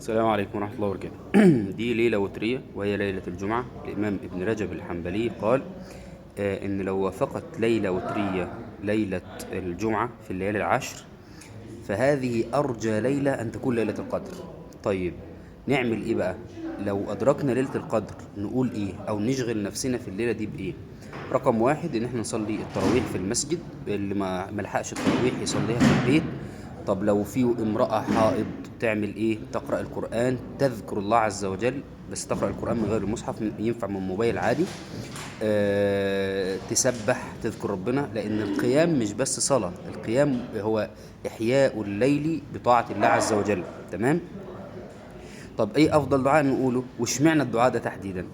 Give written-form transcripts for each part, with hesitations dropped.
السلام عليكم ورحمة الله وبركاته. دي ليلة وترية وهي ليلة الجمعة. الإمام ابن رجب الحنبلي قال إن لو وافقت ليلة وترية ليلة الجمعة في الليالي العشر فهذه أرجى ليلة أن تكون ليلة القدر. طيب، نعمل إيه بقى؟ لو أدركنا ليلة القدر نقول إيه أو نشغل نفسنا في الليلة دي بإيه؟ رقم واحد إن إحنا نصلي التراويح في المسجد، اللي ما ملحقش التراويح يصليها في البيت. طب لو في امرأة حائض تعمل ايه؟ تقرأ القرآن، تذكر الله عز وجل، بس تقرأ القرآن من غير المصحف، ينفع من موبايل عادي. تسبح، تذكر ربنا، لأن القيام مش بس صلاة، القيام هو إحياء الليل بطاعة الله عز وجل. تمام؟ طب ايه افضل دعاء نقوله؟ واشمعنى الدعاء ده تحديدا؟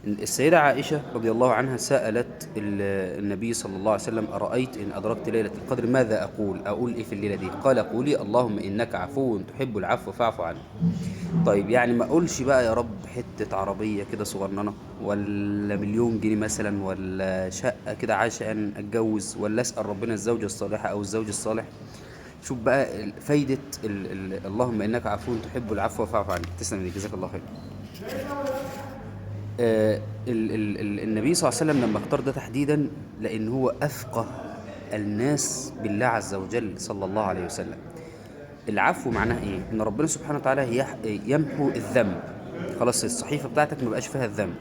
السيدة عائشة رضي الله عنها سألت النبي صلى الله عليه وسلم: أرأيت إن أدركت ليلة القدر ماذا أقول إيه في الليلة دي؟ قال: قولي اللهم إنك عفو تحب العفو فاعف عني. طيب، يعني ما أقولش بقى يا رب حتة عربية كده صغننة، ولا مليون جنيه مثلا، ولا شقة كده عشان أتجوز، ولا أسأل ربنا الزوجة الصالحة أو الزوج الصالح؟ شوف بقى فايدة اللهم إنك عفو تحب العفو فاعف عني. تسلم لي، جزاك الله خير. النبي صلى الله عليه وسلم لما اختار ده تحديدا لأن هو أفقه الناس بالله عز وجل صلى الله عليه وسلم. العفو معناه إيه؟ إن ربنا سبحانه وتعالى يمحو الذنب. خلاص الصحيفة بتاعتك ما بقاش فيها الذنب،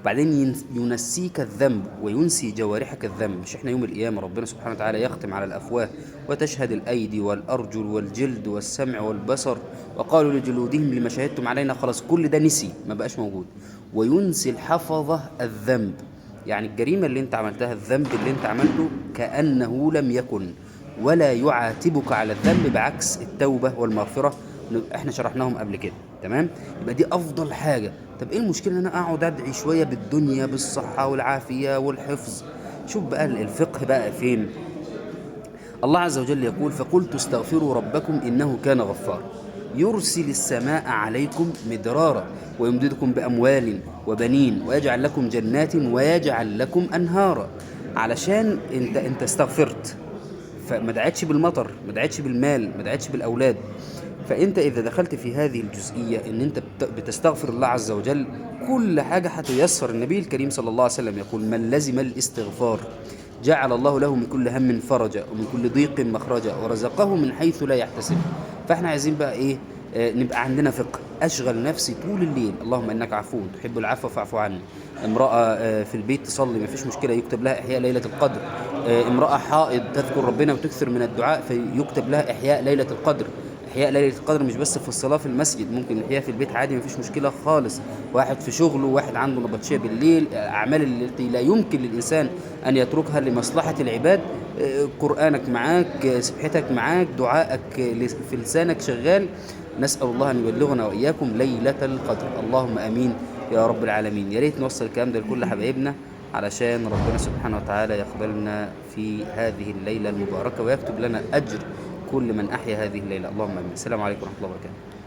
وبعدين ينسيك الذنب وينسي جوارحك الذنب. مش احنا يوم القيامة ربنا سبحانه وتعالى يختم على الأفواه وتشهد الأيدي والأرجل والجلد والسمع والبصر، وقالوا لجلودهم لما شهدتم علينا. خلاص كل ده نسي، ما بقاش موجود. وينسي الحفظة الذنب، يعني الجريمة اللي انت عملتها، الذنب اللي انت عملته كأنه لم يكن، ولا يعاتبك على الذنب، بعكس التوبة والمغفرة. احنا شرحناهم قبل كده. تمام؟ يبقى دي افضل حاجة. طب ايه المشكلة ان انا اقعد ادعي شوية بالدنيا بالصحة والعافية والحفظ؟ شوف بقى الفقه بقى فين. الله عز وجل يقول: فقلت استغفروا ربكم إنه كان غفارا يرسل السماء عليكم مدرارا ويمددكم بأموال وبنين ويجعل لكم جنات ويجعل لكم أنهارا. علشان انت استغفرت، فما دعتش بالمطر، ما دعتش بالمال، ما دعتش بالأولاد. فانت اذا دخلت في هذه الجزئية ان انت بتستغفر الله عز وجل، كل حاجة هتيسر. النبي الكريم صلى الله عليه وسلم يقول: من لزم الاستغفار جعل الله له من كل هم فرجا ومن كل ضيق مخرجا ورزقه من حيث لا يحتسب. فاحنا عايزين بقى ايه؟ نبقى عندنا فقه. اشغل نفسي طول الليل: اللهم انك عفو تحب العفو فاعف عني. امرأة في البيت تصلي ما فيش مشكلة، يكتب لها إحياء ليلة القدر. امرأة حائض تذكر ربنا وتكثر من الدعاء فيكتب لها إحياء ليلة القدر. إحياء ليلة القدر مش بس في الصلاة في المسجد، ممكن الإحياء في البيت عادي مفيش مشكلة خالص. واحد في شغله، واحد عنده نبطشية بالليل، أعمال التي لا يمكن للإنسان أن يتركها لمصلحة العباد. قرآنك معاك، سبحتك معاك، دعائك في لسانك شغال. نسأل الله أن يبلغنا وإياكم ليلة القدر، اللهم أمين يا رب العالمين. يا ريت نوصل الكلام ده لكل حبايبنا علشان ربنا سبحانه وتعالى يقبلنا في هذه الليلة المباركة ويكتب لنا أجر كل من أحيا هذه الليلة. اللهم آمين. السلام عليكم ورحمة الله وبركاته.